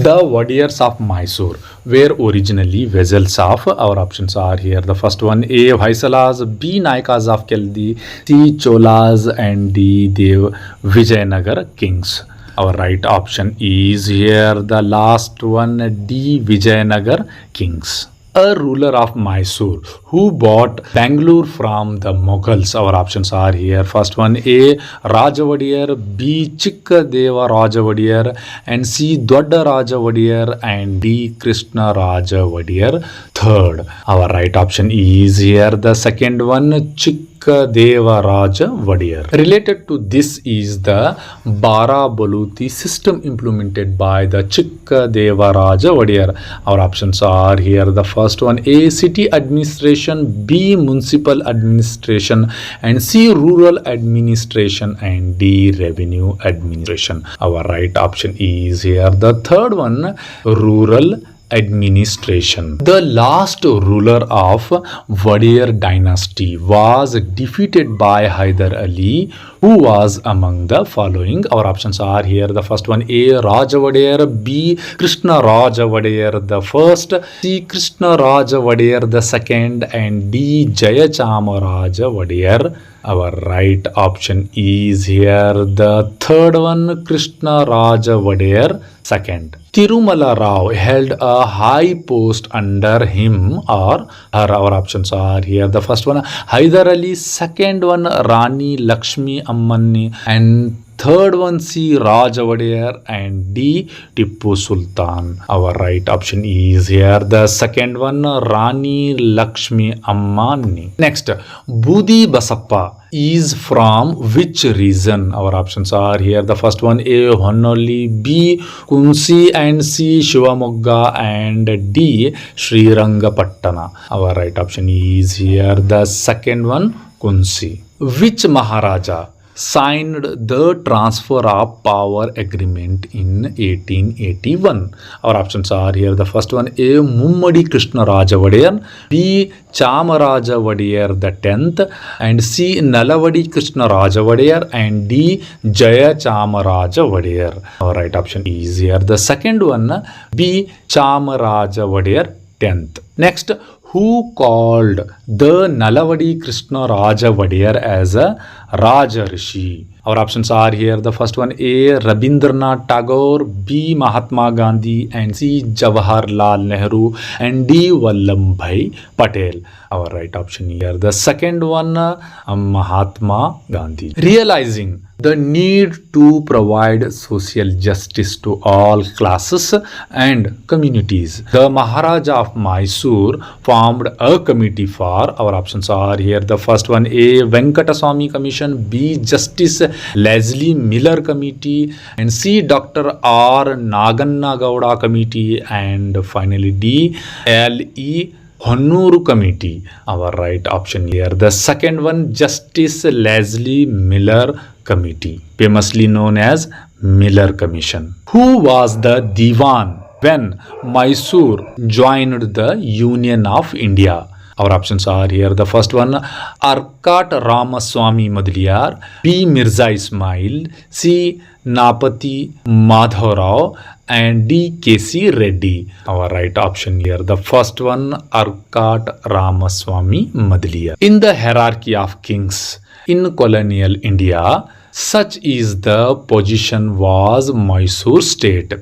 The Wadiyars of Mysore were originally vassals of, our options are here. The first one, A. Hoysalas, B. Nayakas of Keldi, C. Cholas, and D. Dev Vijayanagar kings. Our right option is here the last one, D. Vijayanagar kings. A ruler of Mysore who bought Bangalore from the Mughals. Our options are here. First one, A. Rajavadiyar, B. Chikkadeva Rajavadiyar, and C. Dodda Rajavadiyar, and D. Krishna Rajavadiyar. Third, our right option is here the second one, Chikkadeva Rajavadiyar. Related to this is the Barabaluti system implemented by the Chikkadeva Rajavadiyar. Our options are here. The first one, A. City administration, B. Municipal administration, and C. Rural administration, and D. Revenue administration. Our right option is here the third one, rural administration. The last ruler of Wadiyar dynasty was defeated by Hyder Ali, who was among the following. Our options are here. The first one, A. Rajavadiyar, B. Krishna Rajavadiyar the first, C. Krishna Rajavadiyar the second, and D. Jayachamaraja Vadiyar. Our right option is here the third one, Krishna Rajavadiyar second. Tirumala Rao held a high post under him or her. Our options are here. The first one, Hyder Ali, second one, Rani Lakshmi Ammanni, and third one, C. Rajavadiyar, and D. Tippu Sultan. Our right option is here the second one, Rani Lakshmi Ammanni. Next, Budi Basappa is from which region? Our options are here. The first one, A. Honnoli, B. Kunsi, and C. Shivamogga, and D. Srirangapattana. Our right option is here the second one, Kunsi. Which Maharaja signed the transfer of power agreement in 1881? Our options are here. The first one, A. Mummadi Krishna Rajavadiyar, B. Chamaraja Vadiyar the 10th, and C. Nalavadi Krishna Rajavadiyar, and D. Jaya Chamaraja Vadiyar. Our right option is here the second one, B. Chamaraja Vadiyar 10th. Next, who called the Nalavadi Krishna Rajavadiyar as a Raja Rishi? Our options are here. The first one, A. Rabindranath Tagore, B. Mahatma Gandhi, and C. Jawaharlal Nehru, and D. Vallabhbhai Patel. Our right option here the second one, Mahatma Gandhi. Realizing the need to provide social justice to all classes and communities, the Maharaja of Mysore formed a committee for, our options are here. The first one, A. Venkataswamy Commission, B. Justice Leslie Miller Committee, and C. Dr. R. Naganna Gowda Committee, and finally D. L.E. Honnuru Committee. Our right option here the second one, Justice Leslie Miller Committee, famously known as Miller Commission. Who was the Diwan when Mysore joined the Union of India? Our options are here. The first one, Arkat Ramaswamy Madliyar, B. Mirza Ismail, C. Napati Madhav Rao, and D. K.C. Reddy. Our right option here the first one, Arkat Ramaswamy Madliyar. In the hierarchy of kings in colonial India, such is the position was Mysore state.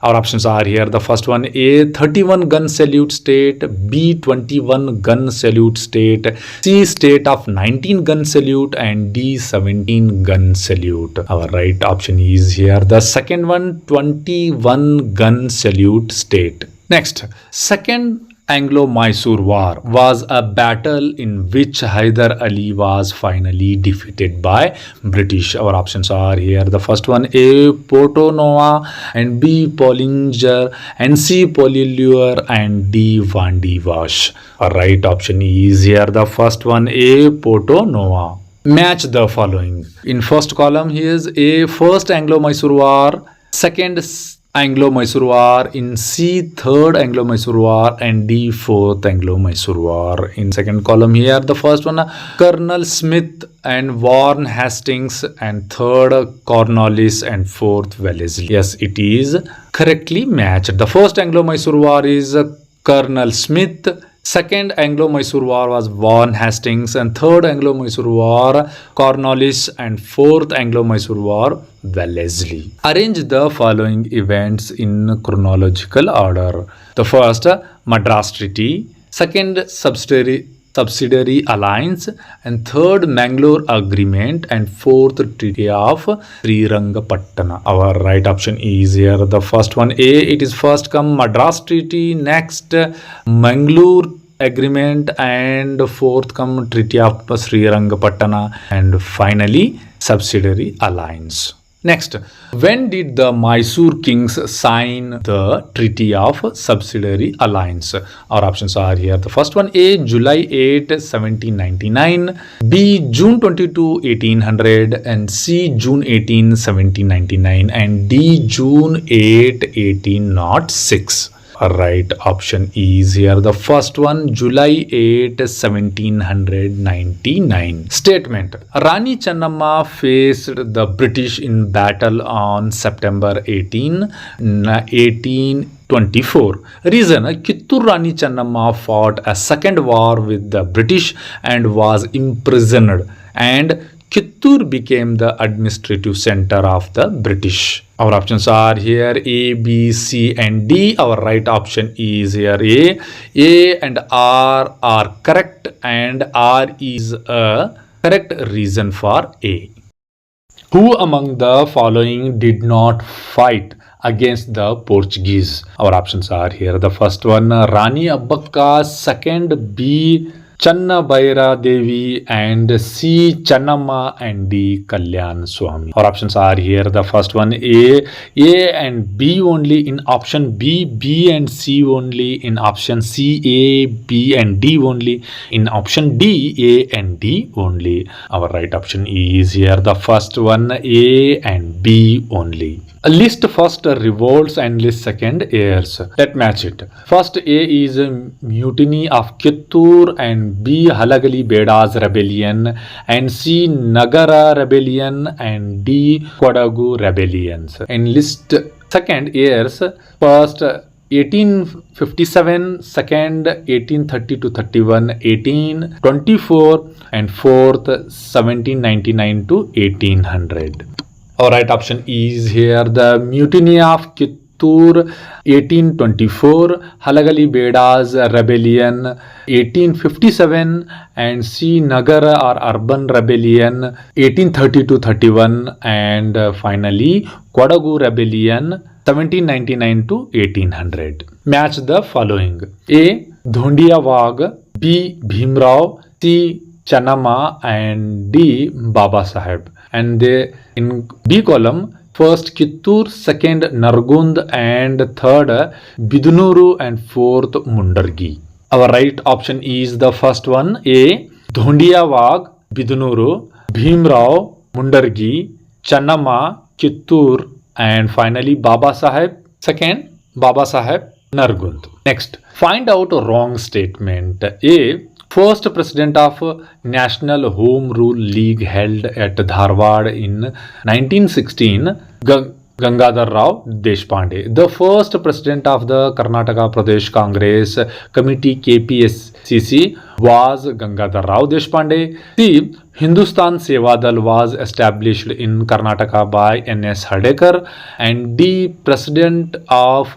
Our options are here. The first one, A. 31 gun salute state, B. 21 gun salute state, C. state of 19 gun salute, and D. 17 gun salute. Our right option is here the second one, 21 gun salute state. Next, second Anglo-Mysore War was a battle in which Hyder Ali was finally defeated by British. Our options are here. The first one, A. Porto Novo, and B. Pollinger, and C. Pollilure, and D. Vandi Vash. Our right option is here the first one, A. Porto Novo. Match the following. In first column, here is A. First Anglo-Mysore War, second Anglo-Mysore War, in C, Third Anglo-Mysore War, and D, Fourth Anglo-Mysore War. In second column here, the first one, Colonel Smith and Warren Hastings, and third, Cornwallis, and fourth, Wellesley. Yes, it is correctly matched. The first Anglo-Mysore War is Colonel Smith. Second Anglo-Mysore War was Warren Hastings, and third Anglo-Mysore War Cornwallis, and fourth Anglo-Mysore War Wellesley. Arrange the following events in chronological order. The first, Madras Treaty. Second, subsidiary alliance, and third, Mangalore Agreement, and fourth, Treaty of Srirangapatna. Our right option is here. The first one, A, it is first come Madras Treaty, next Mangalore Agreement, and fourth come Treaty of Srirangapatna, and finally subsidiary alliance. Next, when did the Mysore kings sign the Treaty of Subsidiary Alliance? Our options are here. The first one, A, July 8, 1799, B, June 22, 1800, and C, June 18, 1799, and D, June 8, 1806. Right option is here. The first one, July 8, 1799. Statement. Rani Channamma faced the British in battle on September 18, 1824. Reason, Kittur Rani Channamma fought a second war with the British and was imprisoned, and Kittur became the administrative center of the British. Our options are here A, B, C, and D. Our right option is here A. A and R are correct, and R is a correct reason for A. Who among the following did not fight against the Portuguese? Our options are here. The first one, Rani Abbakka, second, B, Channa Bhaira Devi, and C, Channamma, and D, Kalyan Swami. Our options are here. The first one, A and B only in option B, B and C only in option C, A, B and D only in option D, A and D only. Our right option is here. The first one, A and B only. List first revolts and list second heirs. Let's match it. First, A is Mutiny of Kittur, and B, Halagali Beda's rebellion, and C, Nagara rebellion, and D, Kodagu rebellions. And list second heirs. First, 1857, second 1830 to 31, 1824, and fourth 1799 to 1800. Our right option is here. The Mutiny of Kittur, 1824, Halagali Beda's rebellion, 1857, and C, Nagara or urban rebellion, 1830 to 31, and finally Kodagu rebellion, 1799 to 1800. Match the following. A, Dhondia Wagh, B, Bhimrao, C, Channamma, and D, Baba Saheb. And they, in B column, first Kittur, second Nargund, and third Bidunuru, and fourth Mundargi. Our right option is the first one, A, Dhondia Wagh, Bidunuru, Bhimrao, Mundargi, Channamma, Kittur, and finally Baba Saheb. Second, Baba Saheb, Nargund. Next, find out a wrong statement. A, first president of National Home Rule League held at Dharwad in 1916, Gangadhar Rao Deshpande. The first president of the Karnataka Pradesh Congress Committee KPSCC was Gangadhar Rao Deshpande. C, Hindustan Sevadal was established in Karnataka by N.S. Hardekar. And D, president of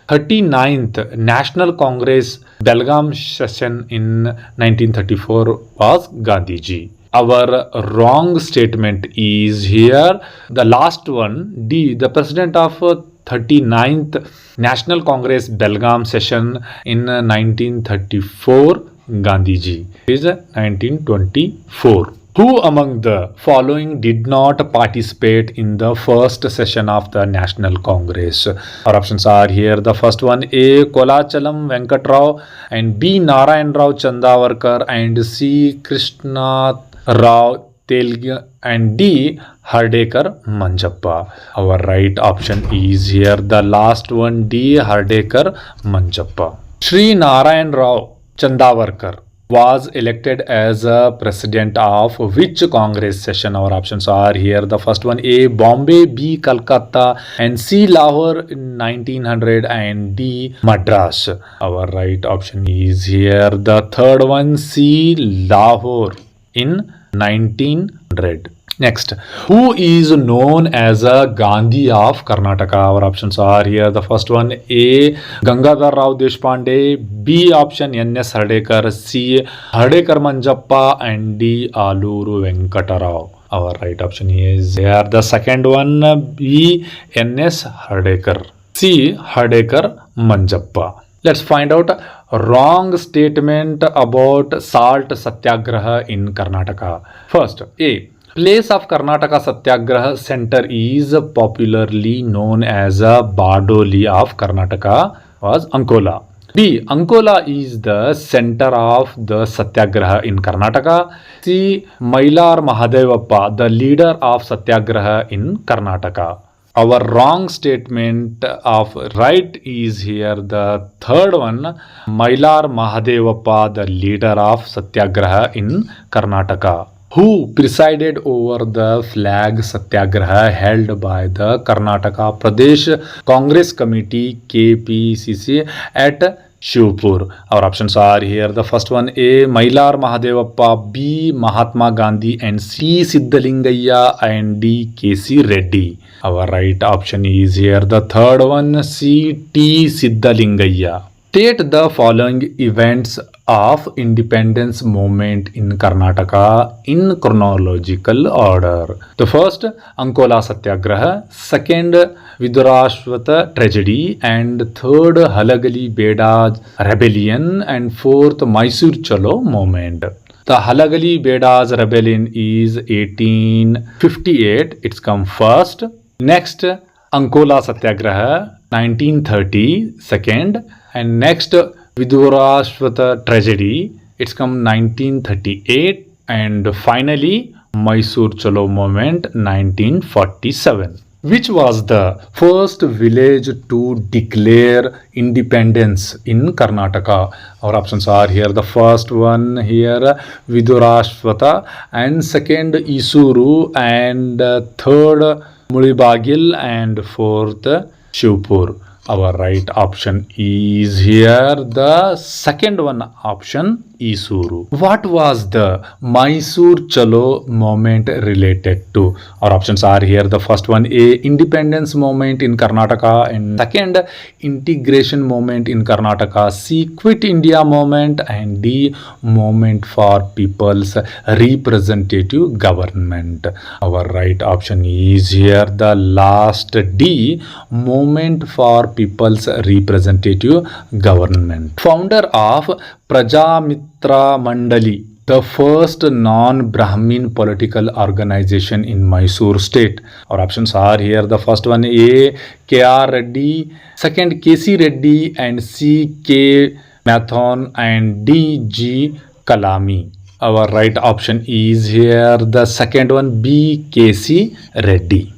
39th National Congress Belgaum session in 1934 was Gandhiji. Our wrong statement is here. The last one, D, the president of 39th National Congress Belgaum session in 1934, Gandhiji, is 1924. Who among the following did not participate in the first session of the National Congress? Our options are here. The first one, A, Kolachalam Venkatrao, and B, Narayan Rao Chandavarkar, and C, Krishna Rao Telga, and D. Hardekar Manjappa. Our right option is here the last one, D. Hardekar Manjappa. Shri Narayan Rao Chandavarkar was elected as a president of which Congress session? Our options are here. The first one, A. Bombay, B. Calcutta, and C. Lahore in 1900, and D. Madras. Our right option is here. The third one, C. Lahore in 1900. Next, who is known as a Gandhi of Karnataka? Our options are here. The first one, A. Gangadhar Rao Deshpande, B option N.S. Hardekar, C. Hardekar Manjappa, and D. Aluru Venkata Rao. Our right option is here. The second one, B. N.S. Hardekar, C. Hardekar Manjappa. Let's find out wrong statement about salt satyagraha in Karnataka. First, A. Place of Karnataka Satyagraha Center is popularly known as a Badoli of Karnataka was Ankola. B. Ankola is the center of the Satyagraha in Karnataka. C. Mailar Mahadevappa, the leader of Satyagraha in Karnataka. Our wrong statement of right is here. The third one, Mailar Mahadevappa, the leader of Satyagraha in Karnataka, who presided over the flag satyagraha held by the Karnataka Pradesh Congress Committee KPCC at Shivpur. Our options are here. The first one, A. Mailar Mahadevappa, B. Mahatma Gandhi, and C. Siddhalingayya, and D. K.C. Reddy. Our right option is here. The third one, C. T. Siddhalingayya. State the following events of independence movement in Karnataka in chronological order. The first, Ankola Satyagraha. Second, Vidurashvata tragedy. And third, Halagali Beda rebellion. And fourth, Mysore Chalo movement. The Halagali Beda's rebellion is 1858. It's come first. Next, Ankola Satyagraha 1930. Second. And next, Vidurashvata tragedy, it's come 1938. And finally, Mysore Chalo movement 1947. Which was the first village to declare independence in Karnataka? Our options are here. The first one here, Vidurashvata, and second, Isuru, and third, Mulibagil, and fourth, Shivpur. Our right option is here. The second one option, Isuru. What was the Mysore Chalo movement related to? Our options are here. The first one, A. Independence movement in Karnataka, and second, integration movement in Karnataka, C. Quit India movement, and D. movement for people's representative government. Our right option is here. The last, D. movement for people's representative government. Founder of Prajamitra Mandali, the first non-Brahmin political organization in Mysore state. Our options are here. The first one, A. K.R. Reddy, second, K.C. Reddy, and C. K. Mathon, and D. G. Kalami. Our right option is here. The second one, B. K.C. Reddy.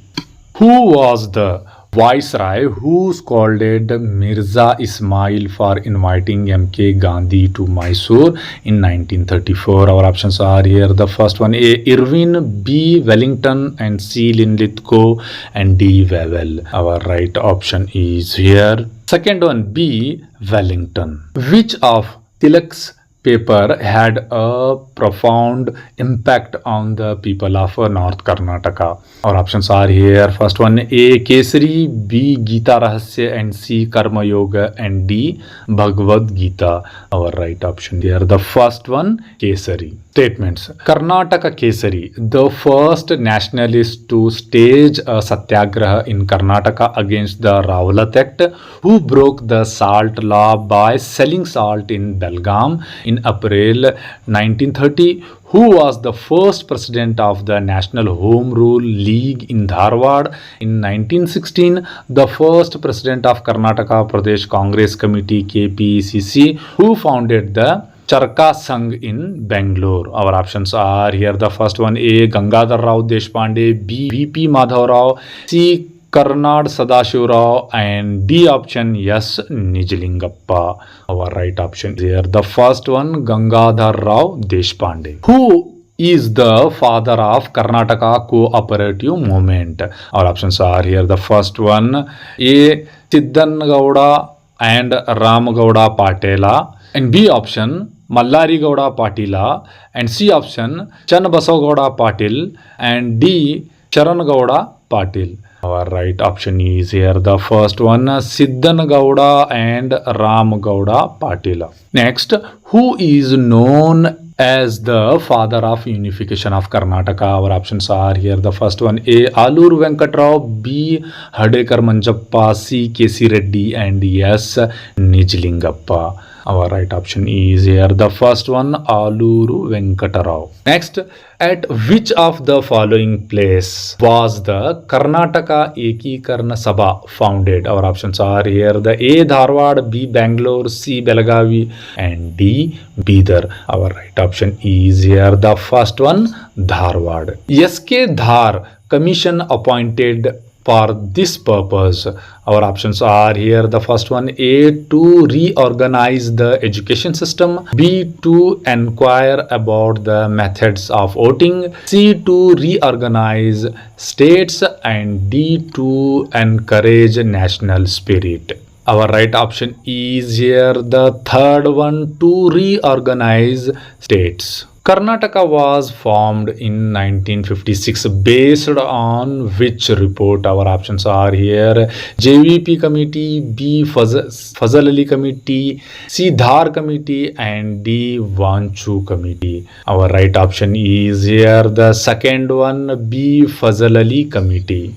Who was the Viceroy who scolded Mirza Ismail for inviting M.K. Gandhi to Mysore in 1934? Our options are here. The first one, A. Irwin, B. Wellington, and C. Linlithgow, and D. Wavell. Our right option is here. Second one, B. Wellington. Which of Tilak's paper had a profound impact on the people of North Karnataka? Our options are here. First one, A. Kesari, B. Gita Rahasya, and C. Karma Yoga, and D. Bhagavad Gita. Our right option here. The first one, Kesari. Statements. Karnataka Kesari, the first nationalist to stage a satyagraha in Karnataka against the Rowlatt Act, who broke the salt law by selling salt in Belgaum in April 1930, who was the first president of the National Home Rule League in Dharwad in 1916, the first president of Karnataka Pradesh Congress Committee KPCC, who founded the Charka Sangh in Bangalore? Our options are here. The first one A. Gangadhar Rao Deshpande, B. V.P. Madhav Rao, C. Karnad Sadashiv Rao, and D option yes, Nijlingappa. Our right option here. The first one Gangadhar Rao Deshpande. Who is the father of Karnataka Cooperative Movement? Our options are here. The first one A. Siddhangauda and Ramagauda Patela, and B option Mallari Gauda Patila, and C option Channabasavagauda Patil, and D Charan Gauda Patil. Our right option is here. The first one Siddhan Gauda and Ram Gauda Patila. Next, who is known as the father of unification of Karnataka? Our options are here. The first one A. Alur Venkatrao, B. Hadekar Manjappa, C. K.C. Reddy, and yes, Nijlingappa. Our right option is here. The first one Aluru Venkatarao. Next, at which of the following place was the Karnataka Ekikarna Sabha founded? Our options are here. The A. Dharwad, B. Bangalore, C. Belagavi, and D. Bidar. Our right option is here. The first one Dharwad. S.K. Dhar commission appointed for this purpose. Our options are here. The first one A. To reorganize the education system, B. To inquire about the methods of voting, C. To reorganize states, and D. To encourage national spirit. Our right option is here. The third one, to reorganize states. Karnataka was formed in 1956 based on which report? Our options are here. JVP committee, B. Fazal Ali committee, C. Dhar committee, and D. Vanchu committee. Our right option is here. The second one, B. Fazal Ali committee.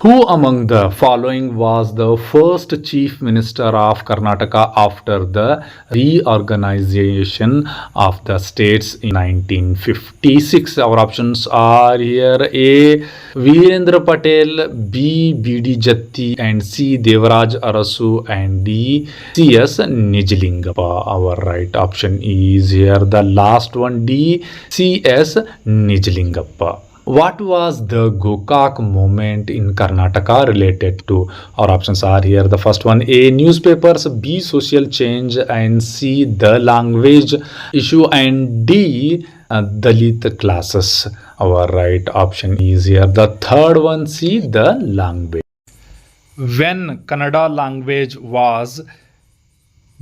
Who among the following was the first chief minister of Karnataka after the reorganization of the states in 1956? Our options are here. A. Virendra Patel, B. B.D. Jatti, and C. Devaraj Arasu, and D. C.S. Nijlingappa. Our right option is here. The last one, D. C.S. Nijlingappa. What was the Gokak movement in Karnataka related to? Our options are here. The first one A. Newspapers, B. Social change, and C. The language issue, and D. Dalit classes. Our right option is here. The third one C. The language. When Kannada language was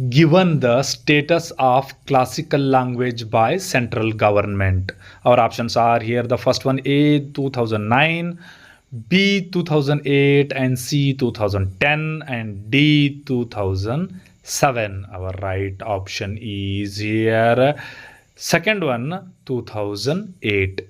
given the status of classical language by central government? Our options are here. The first one A. 2009, B. 2008, and C. 2010, and D. 2007. Our right option is here. Second one 2008.